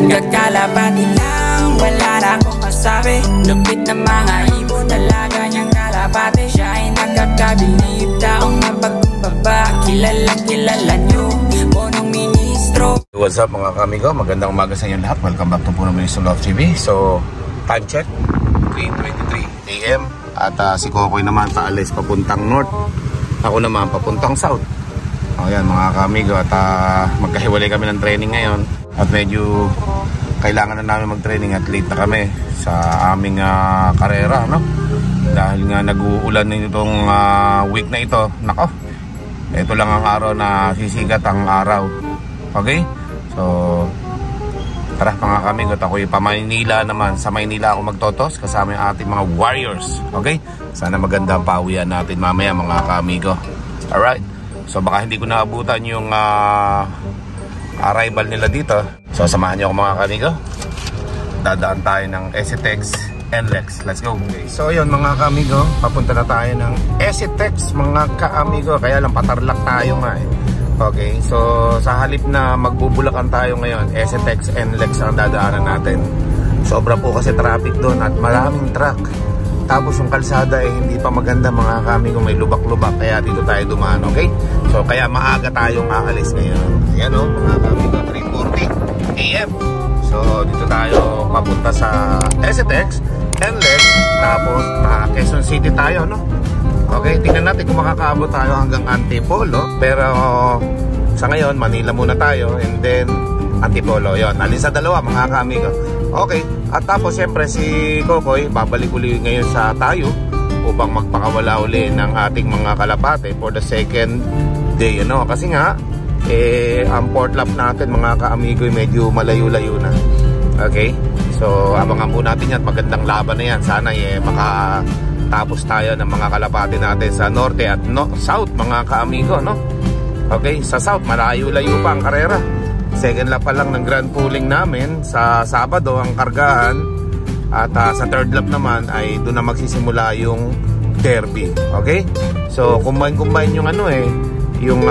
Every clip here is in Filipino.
Kakalapati lang, wala na akong masabi. Lupit na mga ibon, talaga niyang kalapati. Siya ay nakakabilib, taong mapagkumbaba. Kilalang kilala niyo, punong ministro. What's up mga kamigo, magandang umaga sa inyo lahat. Welcome back to Punong Ministro Love TV. So, time check 3:23 AM. At si Kokoy naman paalis papuntang north. Ako naman papuntang south. Ayan mga kamigo, at magkahiwalay kami ng training ngayon. At medyo kailangan na namin mag-training at late na kami sa aming karera, no? Dahil nga nag-uulan na itong week na ito. Nako, ito lang ang araw na sisikat ang araw. Okay? So, tara mga kamigo, at ako'y pa Maynila naman. Sa Maynila ako magtotos kasama yung ating mga warriors. Okay? Sana maganda ang pawian natin mamaya mga kamigo. Alright? So baka hindi ko naabutan yung arrival nila dito. So samahan niyo ako mga kamigo. Dadaan tayo ng SCTEX NLEX. Let's go. Okay. So yun mga kamigo, papunta na tayo ng SCTEX mga kaamigo. Kaya lang patarlak tayo nga eh. Okay, so sa halip na magbubulakan tayo ngayon, SCTEX NLEX ang dadaanan natin. Sobra po kasi traffic doon at maraming truck. Tapos yung kalsada eh hindi pa maganda mga kamigo, may lubak-lubak. Kaya dito tayo dumaan, okay? So kaya maaga tayong aalis ngayon. Ayan o mga kamigo, 3:40 AM. So dito tayo papunta sa SCTEX NLEX. Tapos Quezon City tayo, no? Okay, tingnan natin kung makakaabot tayo hanggang Antipolo. Pero sa ngayon, Manila muna tayo. And then Antipolo, yun. Alin sa dalawa mga kamigo. Okay, at tapos syempre si Kokoy babalik uli ngayon sa tayo upang magpakawala uli ng ating mga kalapate for the second day, ano? Kasi nga ang port lap natin mga kaamigo medyo malayo-layo na. Okay, so abangan po natin yan. Magandang laban na yan. Sana makatapos tayo ng mga kalapate natin sa norte at south mga kaamigo, no? Okay, sa south malayo-layo pa ang karera. Second lap pa lang ng grand pooling namin sa Sabado ang kargahan. At sa third lap naman ay doon na magsisimula yung derby. Okay? So combine yung yung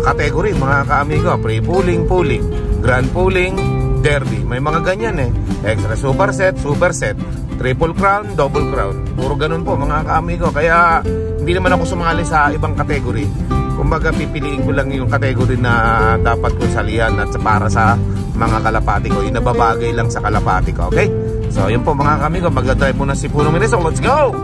category mga kaamigo. Pre-pooling, pooling, grand pooling, derby. May mga ganyan extra superset, triple crown, double crown. Puro ganun po mga kaamigo. Kaya hindi naman ako sumali sa ibang category. Kumbaga pipiliin ko lang yung category na dapat ko salihan at para sa mga kalapati ko. Yung nababagay lang sa kalapati ko. Okay? So yun po mga kamigo, mag-drive muna si Punong Ministro. Let's go!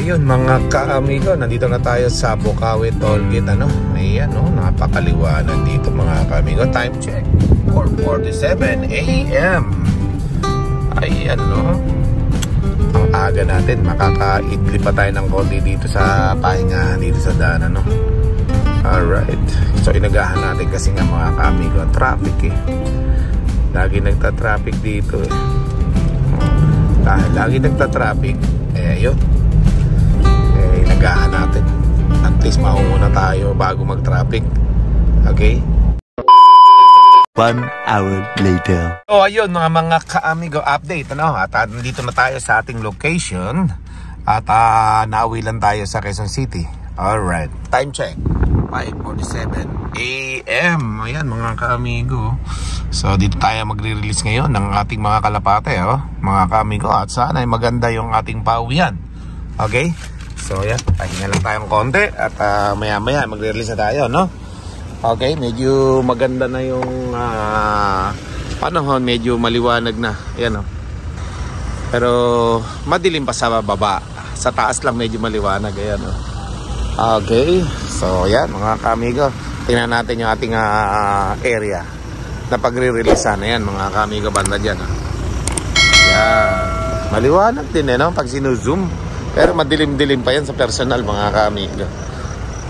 Yun mga kaamigo, nandito na tayo sa Bocaue Tollgate, ano? Ayan, no? Napakaliwanag dito mga kaamigo. Time check 4:47 AM. Ayan, no? Ang aga natin, makakaidli pa tayo ng konti dito sa pahingahan dito sa daan, ano? Alright, so inagahan natin kasi nga mga kaamigo, traffic lagi nagta-traffic dito dahil lagi nagta-traffic yun, nagahan natin. At least mauna tayo bago mag-traffic. Okay? 1 hour later. So ayun mga kaamigo, update, ano? At nandito na tayo sa ating location. At nauwi lang tayo sa Quezon City. Alright, time check 5:47 AM. Ayan mga kaamigo. So dito tayo magre-release ngayon ng ating mga kalapate, mga kaamigo. At sana ay maganda yung ating pauwian. Okay? So yan, pahinga lang tayong konti. At maya-maya magre-release na tayo, no? Okay, medyo maganda na yung panahon. Medyo maliwanag na. Yan, pero madilim pa sa baba. Sa taas lang medyo maliwanag. Ayan, okay, so yan mga kamigo, tingnan natin yung ating area na pagre-releasean. Ayan mga kamigo, banda dyan. Yan, maliwanag din no? Pag sinu-zoom. Pero madilim-dilim pa yan sa personal mga kamigo.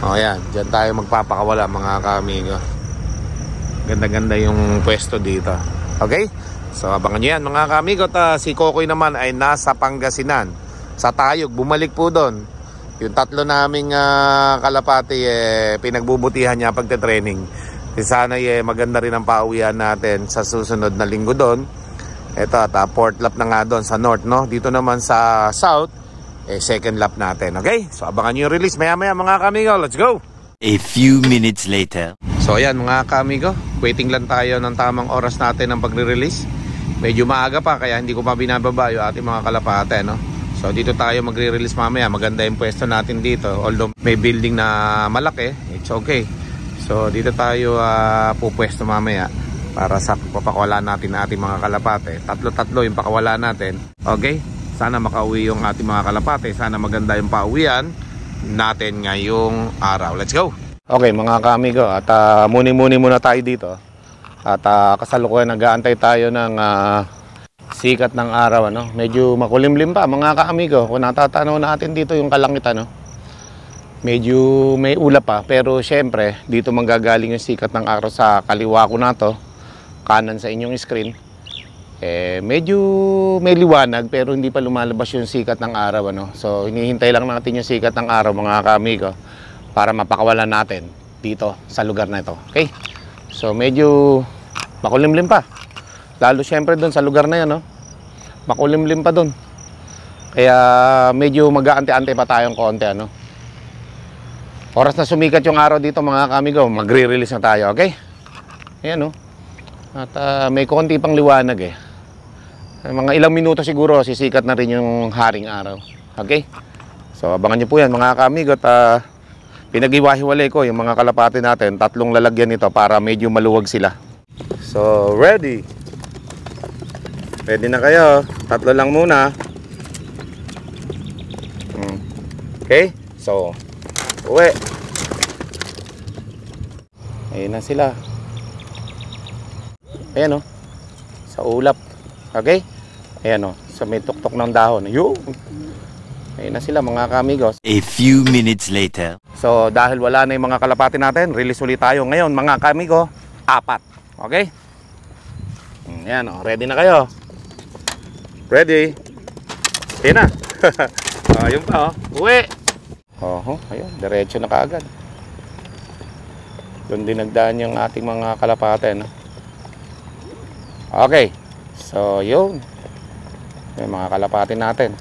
O yan, dyan tayo magpapakawala mga kamigo. Ganda-ganda yung pwesto dito. Okay? So abangan nyo yan mga kamigo. Si Kokoy naman ay nasa Pangasinan, sa Tayog, bumalik po doon. Yung tatlo naming kalapati pinagbubutihan niya pagte-training. Sana maganda rin ang pauwian natin sa susunod na linggo doon. Ito at fourth lap na nga doon sa north, no? Dito naman sa south, second lap natin. Okay? So abangan nyo yung release maya mga kamigo. Let's go! A few minutes later. So ayan mga kamigo, waiting lang tayo ng tamang oras natin ng pagre-release. Medyo maaga pa kaya hindi ko pa binababa yung ating mga kalapate, no? So dito tayo magre-release mamaya. Maganda yung pwesto natin dito. Although may building na malaki, it's okay. So dito tayo pupwesto mamaya para sa papakawala natin na ating mga kalapate. Tatlo yung pakawala natin. Okay? Sana makauwi yung ating mga kalapate. Sana maganda yung pauwian natin ngayong araw. Let's go! Okay mga kamigo, at muni-muni muna tayo dito. At kasalukuyan nag-aantay tayo ng sikat ng araw, ano? Medyo makulimlim pa mga kaamigo. Kung natatanaw natin dito yung kalangitan, no? Medyo may ulap pa, pero syempre dito manggagaling yung sikat ng araw sa kaliwa ko na to, kanan sa inyong screen. Medyo may liwanag pero hindi pa lumalabas yung sikat ng araw, ano? So hinihintay lang natin yung sikat ng araw mga kaamigo para mapakawalan natin dito sa lugar na ito. Okay? So medyo makulimlim pa. Lalo syempre doon sa lugar na yan, no? Makulimlim pa doon. Kaya medyo mag-aante-ante pa tayong konti, ano? Oras na sumikat yung araw dito mga kamigo, magre-release na tayo, okay? Ayan, no? At may konti pang liwanag eh. Mga ilang minuto siguro sisikat na rin yung haring araw. Okay? So abangan nyo po yan mga kamigo. At pinag-iwahiwalay ko yung mga kalapati natin. 3 lalagyan nito para medyo maluwag sila. So ready? Ready na kayo? 3 lang muna. Okay? So uwi. Ayun na sila. Ayan o. Sa ulap. Okay? Ayan o. Sa may tuktok ng dahon. Yun. Ayun na sila mga kamigos. A few minutes later. So dahil wala na yung mga kalapati natin, release ulit tayo ngayon mga kamigo. 4. Okay? Ayan o. Ready na kayo? Ready? Ayan na. Ayun pa o. Uwi. Ayun. Diretso na kaagad. Doon din nagdaan yung ating mga kalapate, no? Okay. So, yun. Yung mga kalapate natin.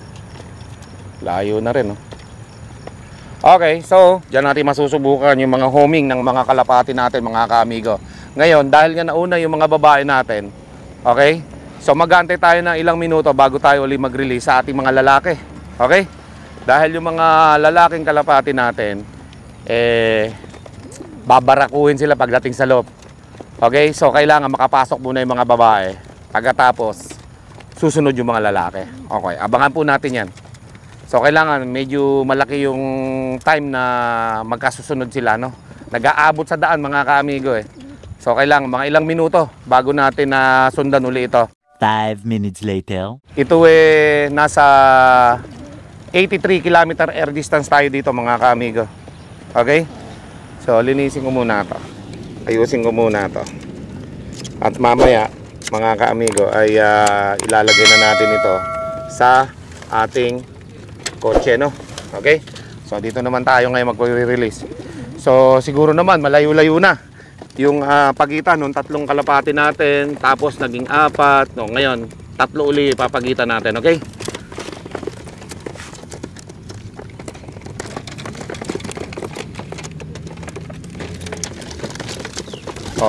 Layo na rin, no? Okay. So, dyan natin masusubukan yung mga homing ng mga kalapate natin, mga kaamigo. Ngayon, dahil nga nauna yung mga babae natin, okay? So, mag-aantay tayo ng ilang minuto bago tayo ulit mag-release sa ating mga lalaki. Okay? Dahil yung mga lalaking kalapate natin, babarakuhin sila pagdating sa loob. Okay? So, kailangan makapasok muna yung mga babae. Pagkatapos, susunod yung mga lalaki. Okay, abangan po natin yan. So, kailangan medyo malaki yung time na magkasusunod sila, no? Nag-aabot sa daan, mga kaamigo, eh. So, kailangan mga ilang minuto bago natin na sundan uli ito. 5 minutes later. Ito nasa 83 km air distance tayo dito, mga kaamigo. Okay? So, linisin ko muna ito. Ayusin ko muna ito. At mamaya, mga kaamigo, ay ilalagay na natin ito sa ating kotse, no? Okay? So, dito naman tayo ngayon mag-release. So, siguro naman, malayo-layo na yung pagitan ng 3 kalapati natin. Tapos, naging 4. No, ngayon, 3 uli papagitan natin. Okay?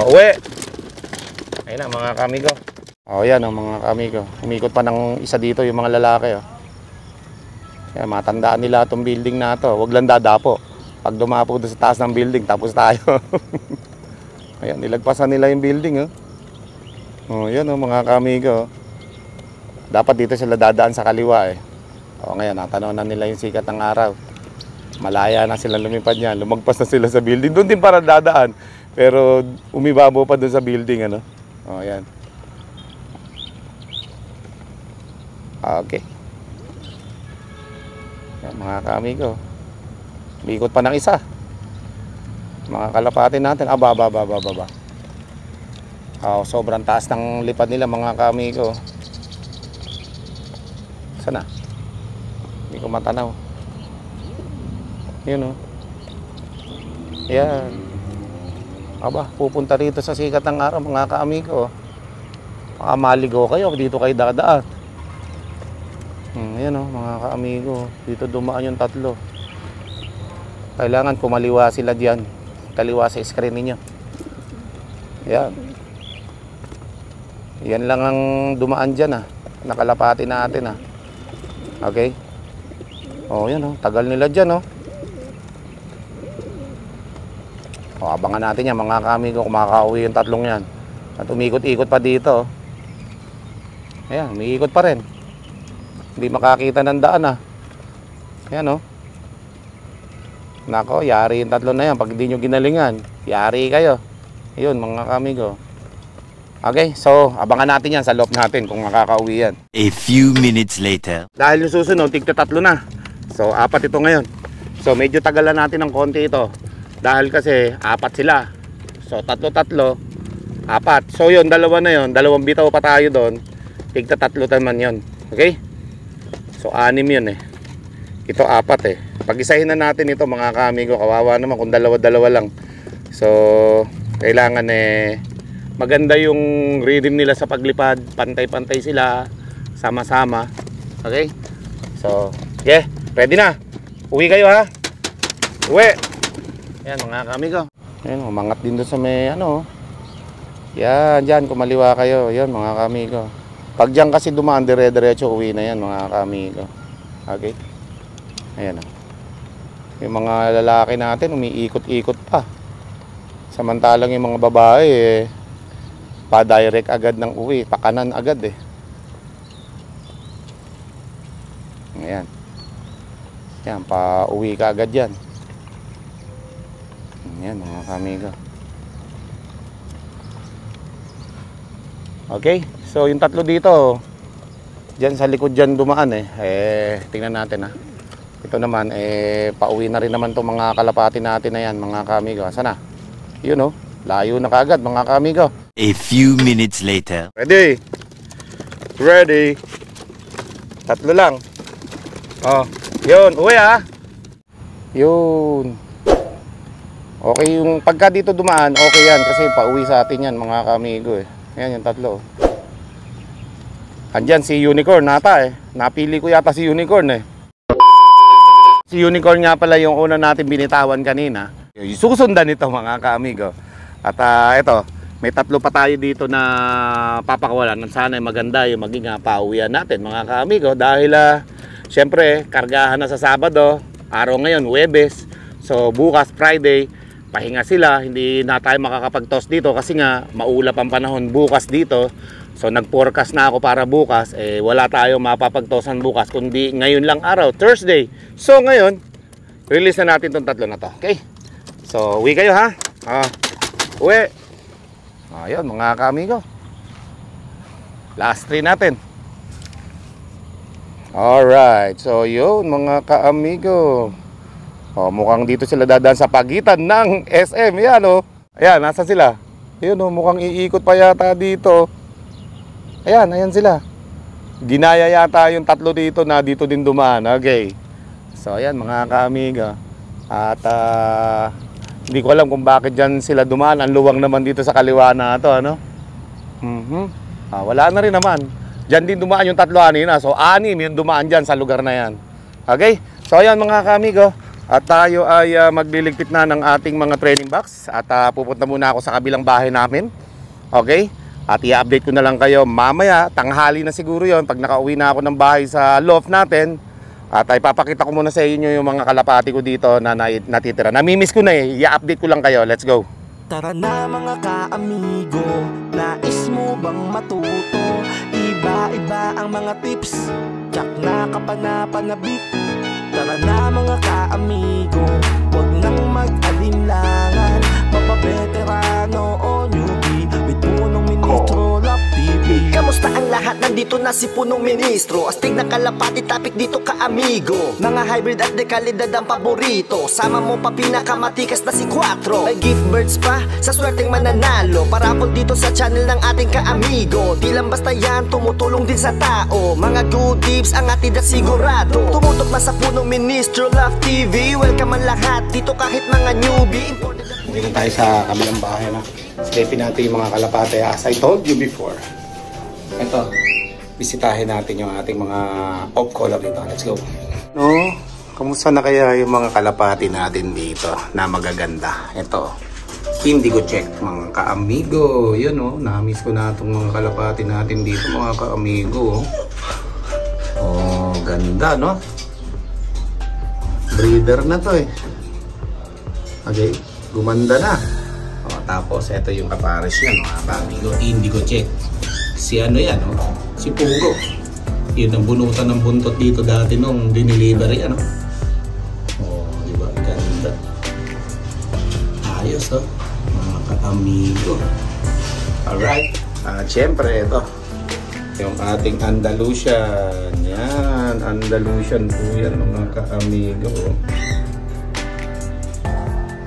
Uwi. Ayun na mga kamigo. Yan ang mga kamigo. Umikot pa ng isa dito yung mga lalaki. Kaya matandaan nila itong building na ito. Huwag lang dadapo. Pag dumapo doon sa taas ng building, tapos tayo. Ayan, nilagpasan nila yung building. Yan mga kamigo. Dapat dito sila dadaan sa kaliwa. Ngayon, natanaw na nila yung sikat ng araw. Malaya na sila lumipad niyan. Lumagpas na sila sa building. Doon din para dadaan. Pero umibabaw pa doon sa building, ano? Yan. Okay. Yan, mga kaamigo. Umikot pa ng isa. Mga kalapati natin. Baba. Sobrang taas ng lipad nila, mga kaamigo. Sana? Hindi ko matanaw. Yun, Yan. Aba, pupunta rito sa sikat ng araw mga ka-amigo. Maligo kayo, dito kayo dadaan. Ayan mga ka-amigo, dito dumaan yung tatlo. Kailangan kumaliwa sila diyan. Kaliwa sa screen ninyo. Ayan. Yan lang ang dumaan dyan nakalapati natin Okay. Yan tagal nila dyan abangan natin yan mga ka-amigo kung makakauwi yung tatlong yan. At umikot-ikot pa dito. Ayan, umiikot pa rin. Hindi makakita ng daan Ayan Nako, yari yung tatlo na yan. Pag hindi nyo ginalingan, yari kayo. Yun mga ka-amigo. Okay, so abangan natin yan sa loob natin kung makakauwi yan. A few minutes later. Dahil yung susunod, tigta-tatlo na. So 4 ito ngayon. So medyo tagalan natin ng konti ito. Dahil kasi 4 sila. So 3, 4. So yun, 2 na yun. 2 bitaw pa tayo doon. Tigta-3 naman yun. Okay? So 6 yun Ito 4 Pag-isahin na natin ito mga ka-amigo. Kawawa naman kung 2 lang. So kailangan maganda yung rhythm nila sa paglipad. Pantay-pantay sila. Sama-sama. Okay? So ready na. Uwi kayo Uwi. Ayan mga ka-amigo. Ayan, umangat din doon sa may Yan, dyan, kumaliwa kayo. Yan mga ka-amigo. Pag dyan kasi dumaan, dire-diretso uwi na yan mga ka-amigo. Okay? Ayan Yung mga lalaki natin, umiikot-ikot pa. Samantalang yung mga babae, pa-direct agad ng uwi. Pakanan agad Ayan. Yan, pa-uwi ka agad yan. Yan mga ka-amigo. Okay, so yung tatlo dito dyan sa likod dyan dumaan tingnan natin ito naman pauwi na rin naman itong mga kalapati natin na yan mga ka-amigo. Sana? Yun layo na kaagad mga ka-amigo. A few minutes later. Ready? Ready? 3 lang. Yun, uwi Yun. Okay, yung pagka dito dumaan, okay yan kasi pauwi sa atin yan mga ka-amigo Ayan yung 3. Andyan si Unicorn nata Napili ko yata si Unicorn Si Unicorn nga pala yung una natin binitawan kanina. Susundan ito mga ka-amigo. At ito, may 3 pa tayo dito na papakawalan. Sana maganda yung maging pauwian natin mga ka-amigo. Dahil syempre, kargahan na sa Sabado. Araw ngayon, Huwebes. So bukas, Friday, pahinga sila. Hindi na tayo makakapag-toss dito kasi nga maulap ang panahon bukas dito. So nag-forecast na ako para bukas. Wala tayong mapapag-tossan bukas kundi ngayon lang araw, Thursday. So ngayon, release na natin itong 3 na to. Okay? So uwi kayo uwi. Ayun mga ka-amigo. Last 3 natin. Alright, so yun mga ka-amigo. Mukhang dito sila dadaan sa pagitan ng SM. Yan Ayan, nasa sila? Ayun mukhang iikot pa yata dito. Ayan sila. Ginaya yata yung 3 dito na dito din dumaan. Okay. So ayan mga ka-amigo. At hindi ko alam kung bakit dyan sila dumaan. Ang luwang naman dito sa kaliwa na ito wala na rin naman. Dyan din dumaan yung 3 kanina. So 6 yung dumaan dyan sa lugar na yan. Okay? So ayan mga ka-amigo. At tayo ay magliligpit na ng ating mga training box. At pupunta muna ako sa kabilang bahay namin. Okay? At i-update ko na lang kayo mamaya. Tanghali na siguro yon pag nakauwi na ako ng bahay sa loft natin. At ay papakita ko muna sa inyo yung mga kalapati ko dito na natitira. Namimiss ko na i-update ko lang kayo. Let's go. Tara na mga ka-amigo, nais mo bang matuto? Iba-iba ang mga tips, tsak na kapanapanabik. Tara na mga ka-amigo, huwag nang mag-alinlangan. Mapabeterano o newbie, with Punong Ministro Love TV. Kamusta ang lahat? Nandito na si Punong Ministro. Astig na kalapati, topic dito ka-amigo. Mga hybrid at dekalidad ang paborito. Sama mo pa pinakamatikas na si Quattro. May gift birds pa sa swerteng mananalo. Parapol dito sa channel ng ating ka-amigo. Di lang basta yan, tumutulong din sa tao. Mga good tips ang atid at sigurado. Tumutok na sa Punong Ministro Love TV. Welcome ang lahat dito kahit mga newbie. Dito tayo sa kabilang bahay na. Silipin natin yung mga kalapate as I told you before. Ito, bisitahin natin yung ating mga off color dito. Let's go. No, kamusta na kaya yung mga kalapate natin dito na magaganda? Ito, Indigo check mga ka-amigo. Yun oh, na-miss ko na itong mga kalapate natin dito mga ka-amigo. Oh, ganda no? Breeder na to eh. Okay, gumanda na. O, tapos ito yung kapares niya mga ka-amigo. Indigo check. Si ano yan, oh? Si Pugo. Yun ang bunutan ng buntot dito dati nung dinilivery, ano? Oh, di ba? Ganda. Ayos, oh. Mga ka-amigo. Alright. Siyempre, ito. Yung ating Andalusian. Yan. Andalusian po yan, mga ka-amigo.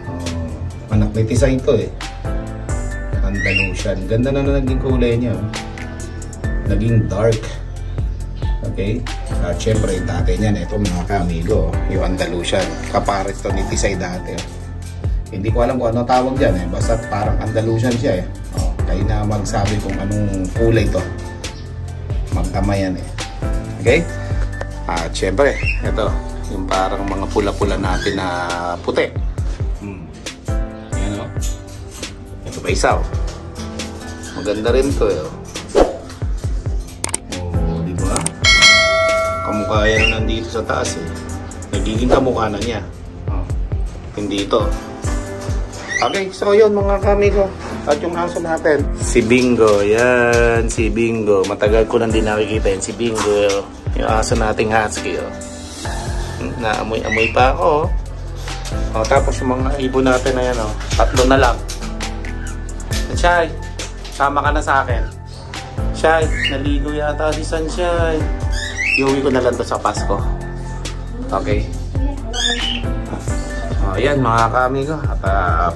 Oh, anak ni Tisay ito, eh. Andalusian. Ganda na naging kulay niya, oh. Naging dark. Okay? At syempre, yung tatay niyan, ito mga ka-amigo, yung Andalusian. Kapares to ni Tisay dati. Hindi ko alam kung ano tawag dyan eh. Basta parang Andalusian siya eh. Oh, kayo na magsabi kung anong kulay to. Magkama yan eh. Okay? At syempre, ito, yung parang mga pula-pula natin na puti. Yan o. Ito pa isa o. Maganda rin to eh. Kamukha yan nandito sa taas eh. Nagiging kamukha na niya. Oh, hindi ito. Okay, so yun mga kamigo. At yung aso natin, si Bingo. Yan, si Bingo. Matagal ko nang di nakikita yan. Si Bingo. Yung aso nating husky. Oh. Naamoy-amoy pa ako. Oh, tapos yung mga ibon natin na yan. Oh. 3 na lang. Sunshine, sama ka na sa akin. Shine, naligo yata si Sunshine. Iuwi ko na lang to sa Pasko. Okay. Ayan mga ka-amigo. At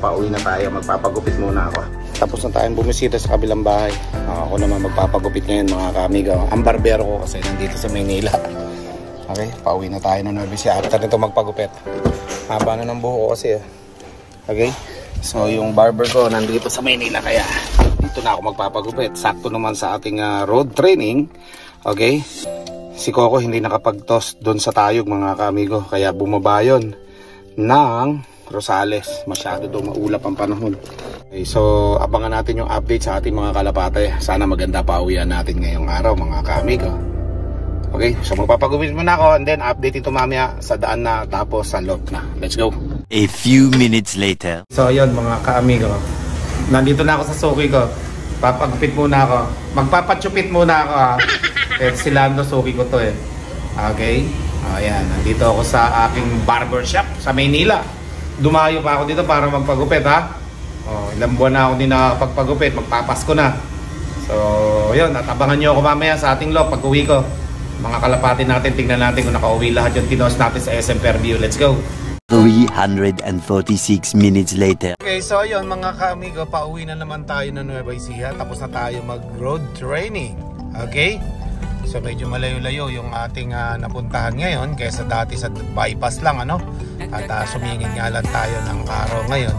pauwi na tayo. Magpapagupit muna ako. Tapos na tayong bumisita sa kabilang bahay. Ako naman magpapagupit ngayon mga ka-amigo. Ang barbero ko kasi nandito sa Maynila. Okay. Pauwi na tayo ng Nueva Ecija. After nito magpagupit. Haba na ng buho ko kasi. Okay. So yung barber ko nandito sa Maynila. Kaya dito na ako magpapagupit. Sakto naman sa ating road training. Okay. Si Coco hindi nakapag-toss doon sa Tayog mga ka-amigo. Kaya bumaba yun ng Rosales. Masyado daw maulap ang panahon. Okay, so abangan natin yung update sa ating mga kalapate. Sana maganda pa uwian natin ngayong araw mga ka-amigo. Okay, so magpapagupit muna ako. And then update ito mamaya sa daan na tapos sa loob na. Let's go. A few minutes later. So yun mga ka-amigo. Nandito na ako sa suki ko. Papagupit muna ako. Magpapatsupit muna ako ha. Kahit si Lando, suki ko to eh. Okay? Ayan, nandito ako sa aking barbershop sa Maynila. Dumayo pa ako dito para magpagupit ha. Ilang buwan na ako din nakapagpagupit. Magpapasko na. So, yun. At abangan nyo ako mamaya sa ating loob pag uwi ko. Mga kalapati natin, tingnan natin kung nakauwi lahat yung tinos natin sa SM Fairview. Let's go! 346 minutes later. Okay, so yun mga ka-amigo. Pauwi na naman tayo ng Nueva Ecija. Tapos na tayo mag-road training. Okay? So medyo malayo-layo yung ating napuntahan ngayon kaysa dati sa bypass lang ano. At sumingin nga lang tayo ng araw ngayon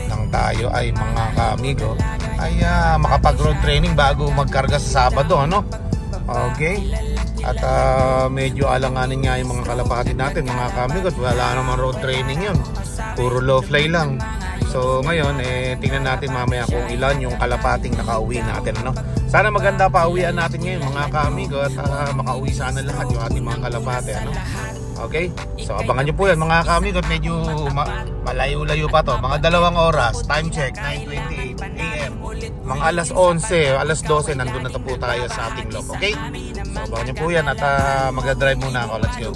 nang tayo ay mga ka-amigo ay makapag-road training bago magkarga sa Sabado ano. Okay? At medyo alanganin nga yung mga kalapati natin mga ka-amigo. Wala naman road training yun. Puro low fly lang. So ngayon tingnan natin mamaya kung ilan yung kalapating nakauwi natin ano. Sana maganda pa uwian natin ngayon mga ka-amigo at makauwi sana lahat yung ating mga kalapate ano. Okay? So abangan nyo po yan mga ka-amigo at medyo malayo-layo pa to. Mga 2 oras, time check 9:28 AM. Mga alas 11, alas 12 nandun na po tayo sa ating loob. Okay? So abangan nyo po yan at mag-drive muna ako. Let's go.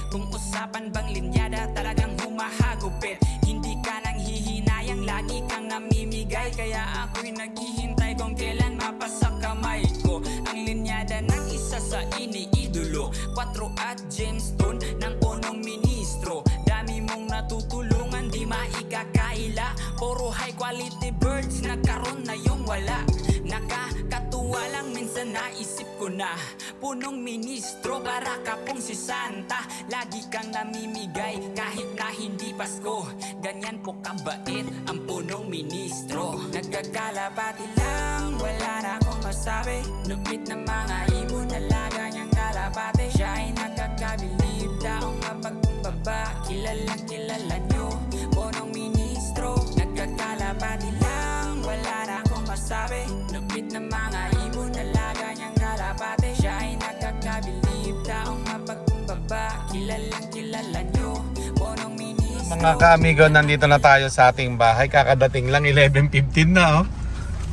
Kung usapan bang linyada talagang humahagupit. Hindi ka nang hihinayang, lagi kang namimigay. Kaya ako'y naghihintay kung kailan mapasa kamay ko ang linyada ng isa sa iniidolo. 4 at gemstone ng punong ministro. Dami mong natutulungan, di maikakaila. Puro high quality birds, nagkaroon na yung wala. Nakakatuwa lang minsan Minsan naisip ko na punong ministro, para ka pong si Santa. Lagi kang namimigay kahit na hindi Pasko. Ganyan po kabait ang punong ministro. Nagkakalapati lang, wala na akong masabi. Lupit na mga ibon, alaga niyang kalapate. Siya ay nakakabilib, taong mapagkumbaba. Kilalang kilala niyo, punong ministro. Nagkakalapati lang, wala na akong masabi. Lupit na mga ibon, alaga niyang kalapate. Siya ay nakakabilib, taong mapagkumbaba. Kilalang kilala niyo, punong ministro. Mga ka-amigo, nandito na tayo sa ating bahay. Kakadating lang, 11:15 na, oh.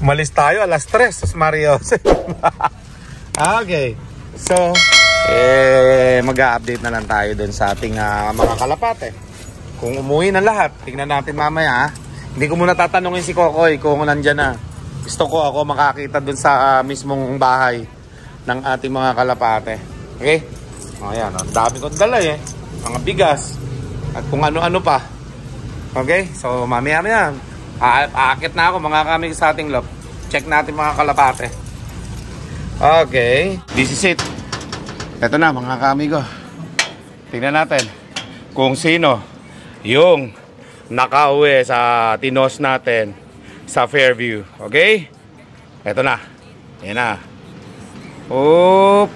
Umalis tayo alas 3, sus Mario. Okay. So, mag-a-update na lang tayo dun sa ating mga kalapate. Kung umuwi na lahat, tingnan natin mamaya, ha? Hindi ko muna tatanungin si Kokoy kung nandyan na. Gusto ko ako makakita dun sa mismong bahay ng ating mga kalapate. Okay? O yan, dami kong dala mga bigas at kung ano-ano pa. Okay? So mamaya aakit na ako mga kami sa ating loob. Check natin mga kalapate. Okay, this is it. Ito na mga kamigo. Tingnan natin kung sino yung nakauwi sa tinos natin sa Fairview. Okay? Ito na. Yan na. Oop.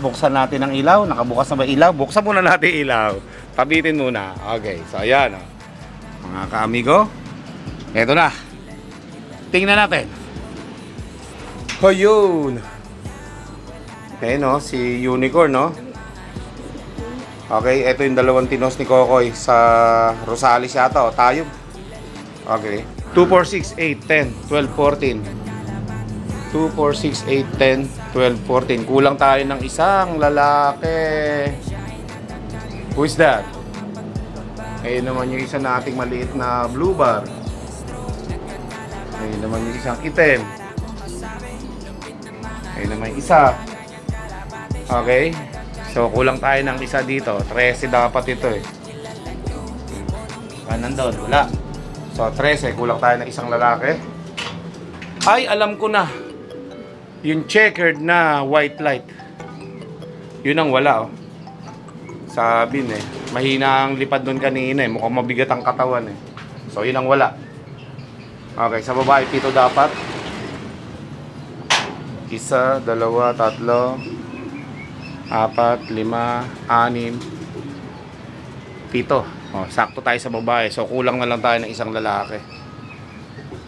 Buksan natin ang ilaw. Nakabukas na ba ilaw? Buksan muna natin ilaw. Tabitin muna. Okay. So ayan. Mga ka-amigo. Ito na. Tingnan natin. Ayun. Okay, no? Si Unicorn, no? Okay. Ito yung dalawang tinos ni Kokoy sa Rosales yata. O, tayo. Okay. 2, 4, 6, 8, 10, 12, 14. 2, 4, 6, 8, 10, 12, 14. Kulang tayo ng isang lalaki. Who is that? Ayun naman yung isa nating maliit na blue bar. Ayun naman yung isang itim. Ayun naman yung isa. Okay. So kulang tayo ng isa dito. 13 dapat ito eh. Nandun, wala. So 13, kulang tayo ng isang lalaki. Ay, alam ko na. Yung checkered na white light. Yun ang wala, oh. Sabi mahina ang lipad doon kanina mukhang mabigat ang katawan So yun ang wala. Okay, sa babae 7 dapat. 1, 2, 3, 4, 5, 5, 6, 7. Oh, sakto tayo sa babae. So kulang na lang tayo ng isang lalaki.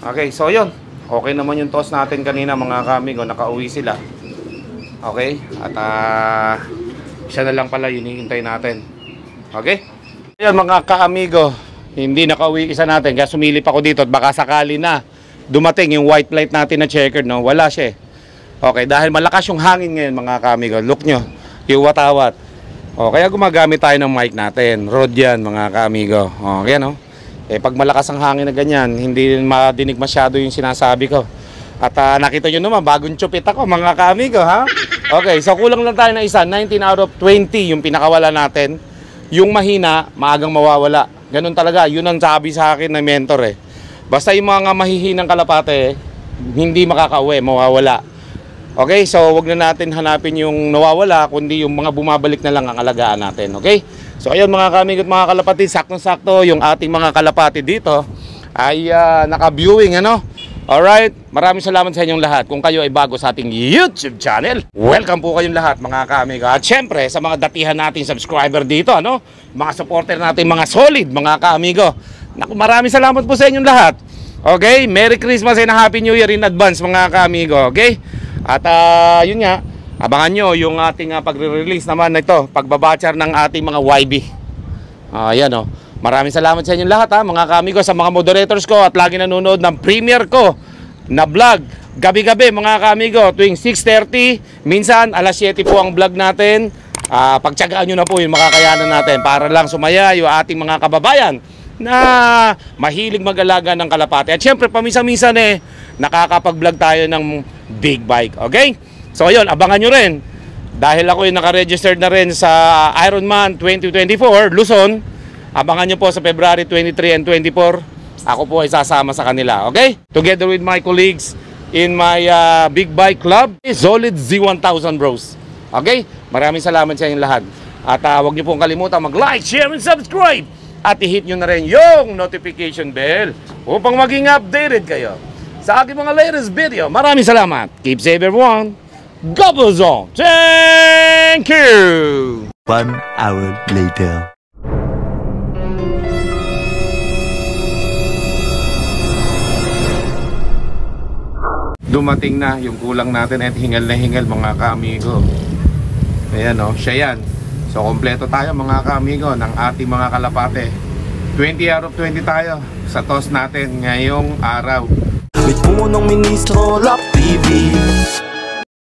Okay, so yun. Okay naman yung toss natin kanina mga kamigo, nakauwi sila. Okay? At siya na lang pala yun hihintay natin. Okay? Ayan mga ka-amigo, hindi nakauwi isa natin kaya sumilip ako dito at baka sakali na dumating yung white light natin na checkered, no? Wala siya. Okay, dahil malakas yung hangin ngayon mga ka-amigo. Look nyo, yung watawat. O, kaya gumagamit tayo ng mic natin. Rode yan mga ka-amigo. Okay, no? Pag malakas ang hangin na ganyan, hindi madinig masyado yung sinasabi ko. At nakita nyo naman, bagong chupit ako mga ka-amigo, ha? Okay, so kulang lang tayo na isa. 19 out of 20 yung pinakawala natin. Yung mahina, maagang mawawala. Ganun talaga, yun ang sabi sa akin ng mentor Basta yung mga mahihinang kalapate, hindi makakauwi, mawawala. Okay, so wag na natin hanapin yung nawawala, kundi yung mga bumabalik na lang ang alagaan natin. Okay? So ayun mga kamigo at mga kalapati, saktong-sakto yung ating mga kalapati dito ay naka-viewing, ano? Alright, maraming salamat sa inyong lahat. Kung kayo ay bago sa ating YouTube channel, welcome po kayong lahat mga kamigo. At syempre sa mga datihan nating subscriber dito, ano? Mga supporter natin, mga solid mga kamigo. Naku, maraming salamat po sa inyong lahat. Okay, Merry Christmas and Happy New Year in advance mga kamigo. Okay? At yun nga, abangan nyo yung ating pagre-release naman na ito, pagbabatcher ng ating mga YB. Ayan o. Maraming salamat sa inyong lahat mga kamigo, sa mga moderators ko at lagi nanonood ng premiere ko na vlog. Gabi-gabi mga kamigo, tuwing 6:30, minsan alas 7 po ang vlog natin. Pagtsagaan nyo na po yung makakayanan natin para lang sumaya yung ating mga kababayan na mahilig mag-alaga ng kalapate. At syempre paminsan-minsan nakakapag-vlog tayo ng big bike. Okay? So ayun, abangan nyo rin. Dahil ako yung naka-registered na rin sa Ironman 2024 Luzon, abangan nyo po sa February 23 and 24. Ako po ay sasama sa kanila. Okay? Together with my colleagues, in my Big Bike Club, Solid Z1000 bros. Okay? Maraming salamat sa inyong lahat. At huwag niyo pong kalimutan mag-like, share, and subscribe. At i-hit nyo na rin yung notification bell upang maging updated kayo sa aking mga latest video. Maraming salamat. Keep safe everyone. God bless all. Thank you. 1 hour later. Dumating na yung kulang natin at hingal na hingal mga ka-amigo. Ayan o, siya yan. So kompleto tayo mga ka-amigo ng ating mga kalapate. 20 out of 20 tayo sa toss natin ngayong araw. With punong ministro, Love TV.